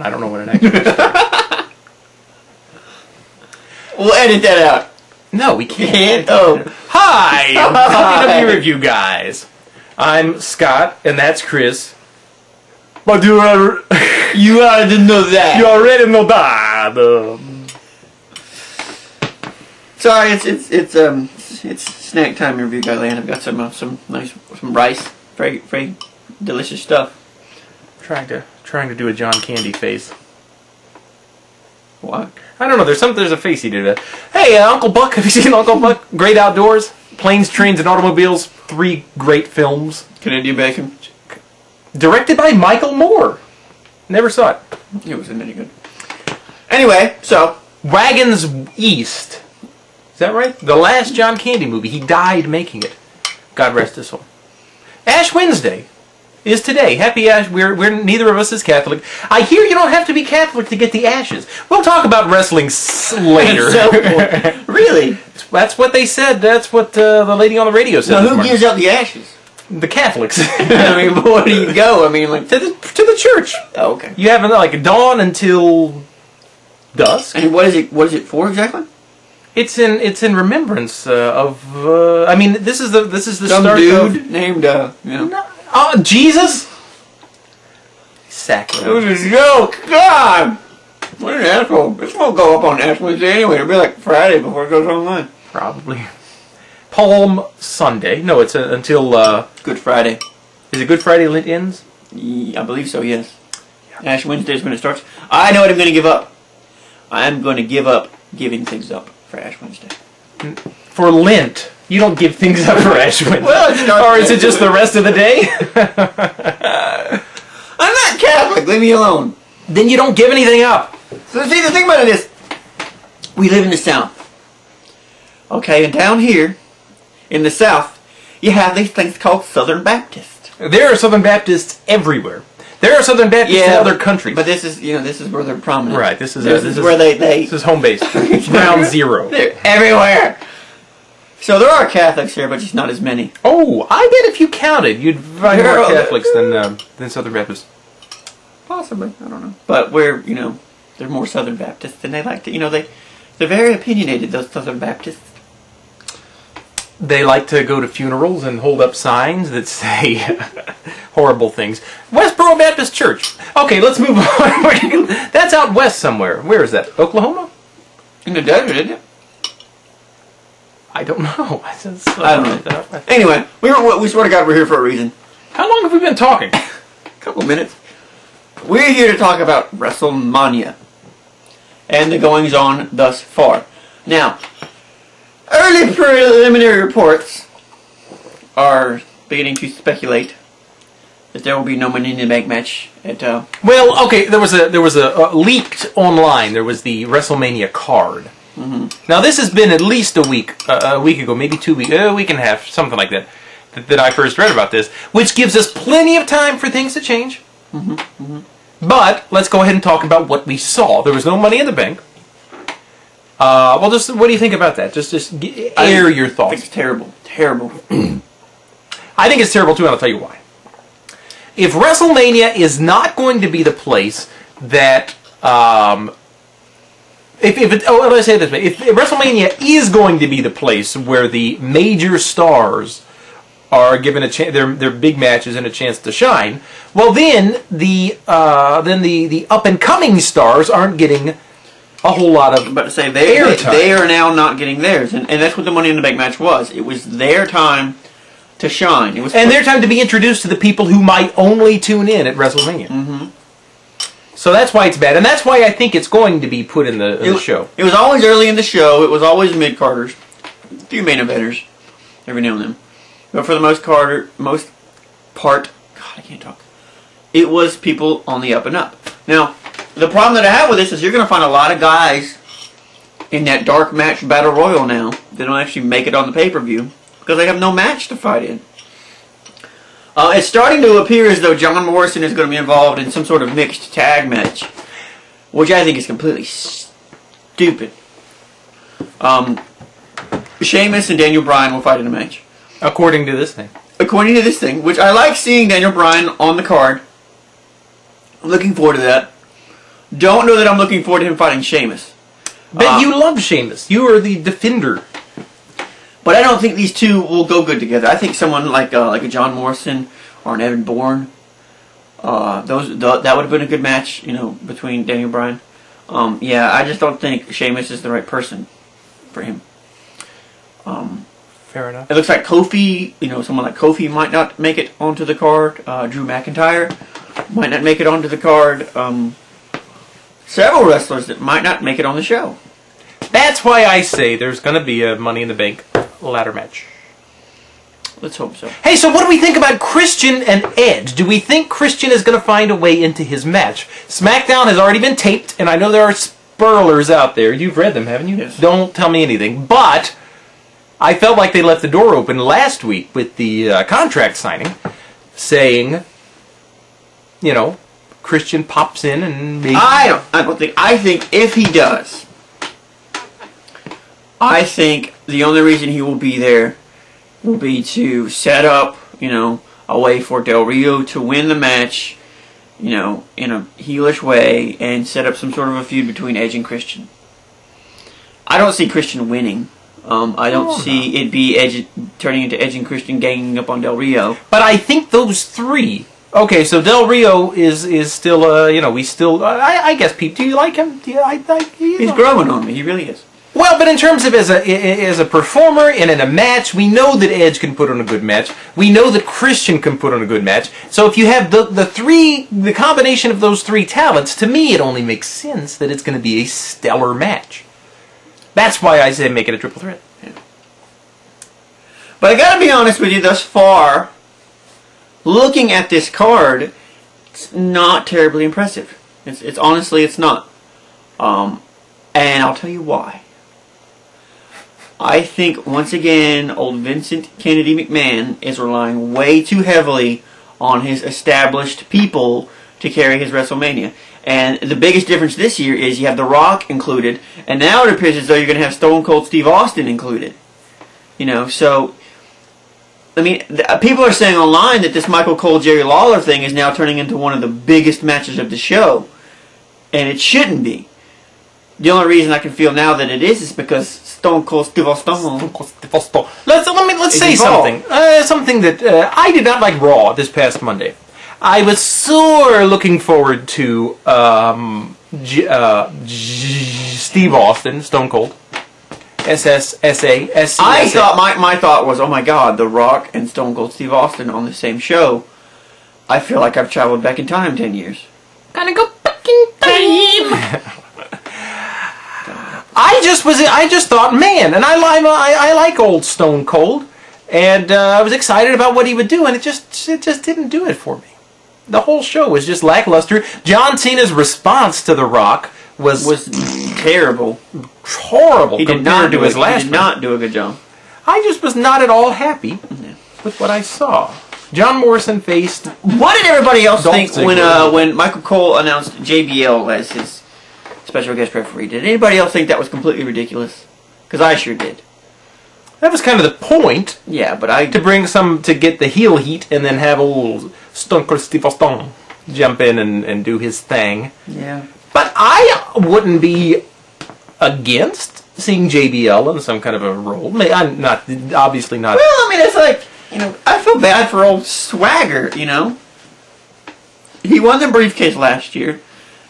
I don't know what an extra is. We'll edit that out. No, we can't. Oh. Hi, WWE Review guys. I'm Scott, and that's Chris. But you already know that. You already know that. Sorry, it's snack time review guy land. I've got some rice, very delicious stuff. Trying to do a John Candy face. What? I don't know. There's a face he did. Hey, Uncle Buck. Have you seen Uncle Buck? Great Outdoors, Planes, Trains, and Automobiles. 3 great films. Can I do bacon? Directed by Michael Moore. Never saw it. It wasn't any good. Anyway, so Wagons East. Is that right? The last John Candy movie. He died making it. God rest his soul. Ash Wednesday is today. Happy Ash. We're neither of us is Catholic. I hear you don't have to be Catholic to get the ashes. We'll talk about wrestling later. Really? That's what they said. That's what the lady on the radio said. Now, who gives out the ashes? The Catholics. I mean, but where do you go? I mean, like to the church. Oh, okay. You have like dawn until dusk. And what is it? What is it for exactly? It's in remembrance of. I mean, this is the Some start dude of, named Jesus. Sacrilege. It was a joke. God, what an asshole! This won't go up on Ash Wednesday anyway. It'll be like Friday before it goes online. Probably. Palm Sunday. No, it's until Good Friday. Is it Good Friday Lent ends? I believe so. Yes. Yeah. Ash Wednesday is when it starts. I know what I'm going to give up. I'm going to give up giving things up for Ash Wednesday. For Lent, you don't give things up for Ash Wednesday. Well, or is it just the rest of the day? I'm not Catholic. Leave me alone. Then you don't give anything up. So see, the thing about it is, we live in the South. Okay, and down here, in the South, you have these things called Southern Baptists. There are Southern Baptists everywhere. There are Southern Baptists in other countries. But this is where they're prominent. Right, this is where they this is home base. Ground zero. They're everywhere. So there are Catholics here, but just not as many. Oh, I bet if you counted, you'd find more Catholics than Southern Baptists. Possibly, I don't know. But they're more Southern Baptists, and they like to, they're very opinionated, those Southern Baptists. They like to go to funerals and hold up signs that say horrible things. Westboro Baptist Church. Okay, let's move on. That's out west somewhere. Where is that? Oklahoma? In the desert, isn't it? I don't know. I don't know. Anyway, we swear to God we're here for a reason. How long have we been talking? A couple minutes. We're here to talk about WrestleMania and the goings-on thus far. Now, early preliminary reports are beginning to speculate that there will be no Money in the Bank match at. Well, okay, there was a leaked online. There was the WrestleMania card. Mm-hmm. Now this has been at least a week ago, maybe 2 weeks, a week and a half, something like that I first read about this, which gives us plenty of time for things to change. Mm-hmm. Mm-hmm. But let's go ahead and talk about what we saw. There was no Money in the Bank. Well, just what do you think about that? Just air your thoughts. I think it's terrible. Terrible. I think it's terrible too, and I'll tell you why. If WrestleMania is not going to be the place that, let's say it this way: if WrestleMania is going to be the place where the major stars are given a chance, their big matches and a chance to shine, well, then the up and coming stars aren't getting a whole lot of. But to say they are now not getting theirs, and that's what the Money in the Bank match was. It was their time to shine. It was their time to be introduced to the people who might only tune in at WrestleMania. Mm-hmm. So that's why it's bad, and that's why I think it's going to be put in the show. It was always early in the show. It was always mid-carders, a few main eventers, every now and then. But for the most part, God, I can't talk. It was people on the up and up. Now, the problem that I have with this is you're going to find a lot of guys in that dark match battle royal now that don't actually make it on the pay-per-view because they have no match to fight in. It's starting to appear as though John Morrison is going to be involved in some sort of mixed tag match, which I think is completely stupid. Sheamus and Daniel Bryan will fight in a match. According to this thing. According to this thing, which I like seeing Daniel Bryan on the card. I'm looking forward to that. Don't know that I'm looking forward to him fighting Sheamus. But you love Sheamus. You are the defender. But I don't think these two will go good together. I think someone like a John Morrison or an Evan Bourne, that would have been a good match, between Daniel Bryan. I just don't think Sheamus is the right person for him. Fair enough. It looks like Kofi, someone like Kofi might not make it onto the card. Drew McIntyre might not make it onto the card. Several wrestlers that might not make it on the show. That's why I say there's going to be a Money in the Bank ladder match. Let's hope so. Hey, so what do we think about Christian and Edge? Do we think Christian is going to find a way into his match? SmackDown has already been taped, and I know there are spoilers out there. You've read them, haven't you? Yes. Don't tell me anything. But I felt like they left the door open last week with the contract signing, saying, Christian pops in and maybe... I don't think... I think if he does, I think the only reason he will be there will be to set up, a way for Del Rio to win the match, in a heelish way, and set up some sort of a feud between Edge and Christian. I don't see Christian winning. I don't see it be Edge turning into Edge and Christian ganging up on Del Rio. But I think those three... Okay, so Del Rio is still, we still... I guess, Pete, do you like him? He's growing on me. He really is. Well, but in terms of as a performer and in a match, we know that Edge can put on a good match. We know that Christian can put on a good match. So if you have the combination of those three talents, to me it only makes sense that it's going to be a stellar match. That's why I say make it a triple threat. Yeah. But I got to be honest with you, thus far, looking at this card, it's not terribly impressive. It's honestly, it's not. And I'll tell you why. I think, once again, old Vincent Kennedy McMahon is relying way too heavily on his established people to carry his WrestleMania. And the biggest difference this year is you have The Rock included, and now it appears as though you're going to have Stone Cold Steve Austin included. So, I mean, people are saying online that this Michael Cole Jerry Lawler thing is now turning into one of the biggest matches of the show. And it shouldn't be. The only reason I can feel now that it is because Stone Cold Steve Austin. Let's say something. Something that I did not like Raw this past Monday. I was sore looking forward to Steve Austin, Stone Cold. SSSA. I thought my thought was, oh my God, The Rock and Stone Cold Steve Austin on the same show. I feel like I've traveled back in time 10 years. Gotta go back in time. I just thought, man, and I like old Stone Cold, and I was excited about what he would do, and it just didn't do it for me. The whole show was just lackluster. John Cena's response to The Rock was terrible, horrible. He did not do his last. He did not do a good job. I just was not at all happy with what I saw. John Morrison faced. What did everybody else think when Michael Cole announced JBL as his special guest referee? Did anybody else think that was completely ridiculous? Because I sure did. That was kind of the point. Yeah, but to get the heel heat and then have old Stone Cold Steve Austin jump in and do his thing. Yeah. But I wouldn't be against seeing JBL in some kind of a role. I'm not, obviously not. Well, I mean, it's like, I feel bad for old Swagger, He won the briefcase last year.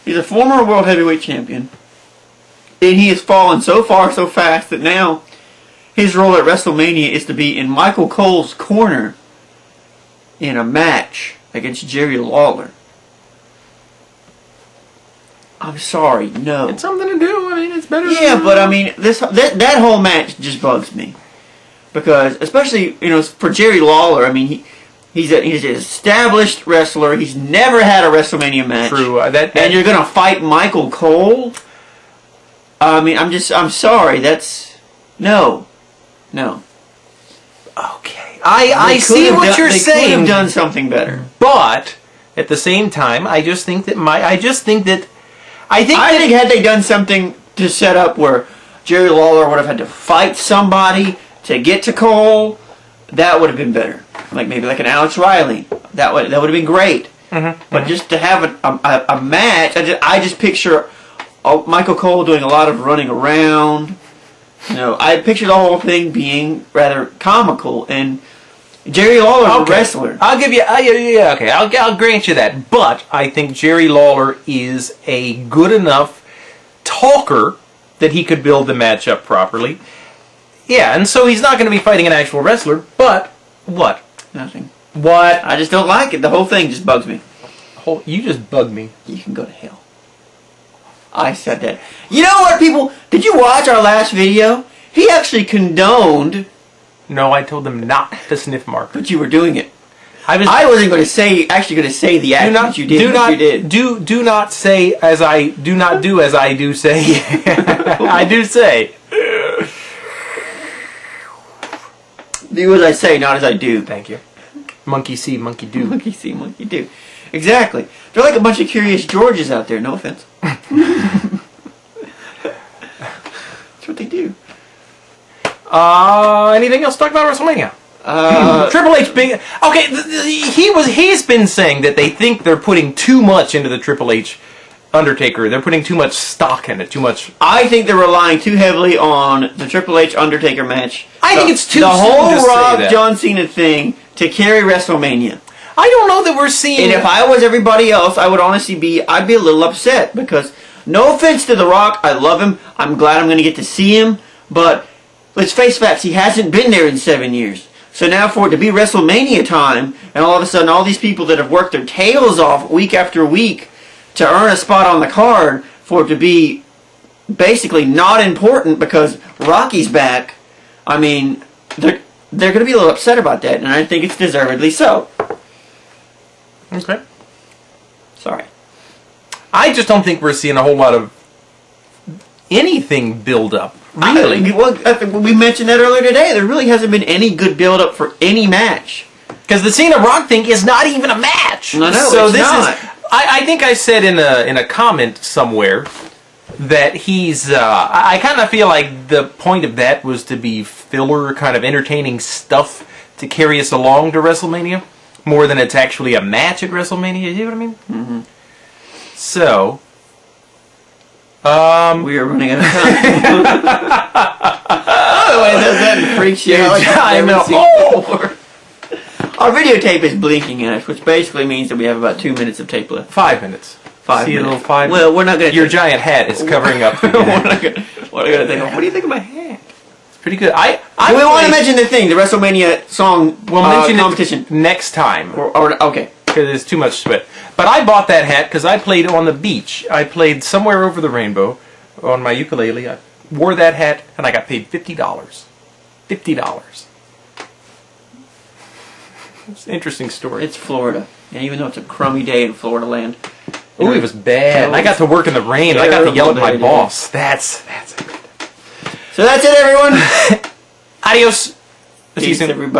He's a former World Heavyweight Champion. And he has fallen so far so fast that now his role at WrestleMania is to be in Michael Cole's corner in a match against Jerry Lawler. I'm sorry, no. It's something to do. I mean, it's better. Yeah, but I mean, that whole match just bugs me because, especially for Jerry Lawler. I mean, he's an established wrestler. He's never had a WrestleMania match. True. And you're gonna fight Michael Cole. I mean, I'm sorry. That's no. Okay, I see what you're saying. They could have done something better, but at the same time, I think had they done something to set up where Jerry Lawler would have had to fight somebody to get to Cole, that would have been better. Maybe like an Alex Riley. That would have been great. But just to have a match, I just picture Michael Cole doing a lot of running around. I picture the whole thing being rather comical, and Jerry Lawler's a wrestler. I'll give you, okay, I'll grant you that. But I think Jerry Lawler is a good enough talker that he could build the match up properly. Yeah, and so he's not going to be fighting an actual wrestler, but what? Nothing. What? I just don't like it. The whole thing just bugs me. You just bugged me. You can go to hell. I said that. You know what, people? Did you watch our last video? He actually condoned. No, I told them not to sniff markers. But you were doing it. I wasn't going to say. Actually, going to say the act that you did. You did. Do not say as I do not do as I do say. I do say. Do as I say, not as I do. Thank you. Monkey see, monkey do. Monkey see, monkey do. Exactly. They're like a bunch of curious Georges out there. No offense. That's what they do. Anything else to talk about WrestleMania? Triple H big. Okay, he's been saying that they think they're putting too much into the Triple H Undertaker. They're putting too much stock in it. Too much. I think they're relying too heavily on the Triple H Undertaker match. I think it's too the soon whole to say Rock that. John Cena thing to carry WrestleMania. I don't know that we're seeing. And if I was everybody else, I would honestly I'd be a little upset because, no offense to The Rock, I love him. I'm glad I'm going to get to see him, but let's face facts, he hasn't been there in 7 years. So now for it to be WrestleMania time, and all of a sudden all these people that have worked their tails off week after week to earn a spot on the card, for it to be basically not important because Rocky's back, I mean, they're going to be a little upset about that, and I think it's deservedly so. Okay. Sorry. I just don't think we're seeing a whole lot of anything build up. Really? We mentioned that earlier today. There really hasn't been any good build up for any match. Because the Cena Rock thing is not even a match. I know, so it's this not. is. I think I said in a comment somewhere that he's. I kind of feel like the point of that was to be filler, kind of entertaining stuff to carry us along to WrestleMania, more than it's actually a match at WrestleMania. You know what I mean? Mm-hmm. So. We are running out of time. Otherwise, that freaks you out. I know. Our videotape is blinking at us, which basically means that we have about 2 minutes of tape left. 5 minutes. 5 See minutes. a little 5 Well, we're not going to. Your giant hat is covering up. What are going to think? What do you think of my hat? It's pretty good. We want to mention the thing, the WrestleMania song competition next time. Okay. Because there's too much sweat. But I bought that hat because I played on the beach. I played somewhere over the rainbow on my ukulele. I wore that hat and I got paid $50. $50. It's an interesting story. It's Florida. And even though it's a crummy day in Florida land. Oh, it was bad. I got to work in the rain. I got to yell at my boss. That's it. So that's it, everyone. Adios. See you Peace, soon. everybody.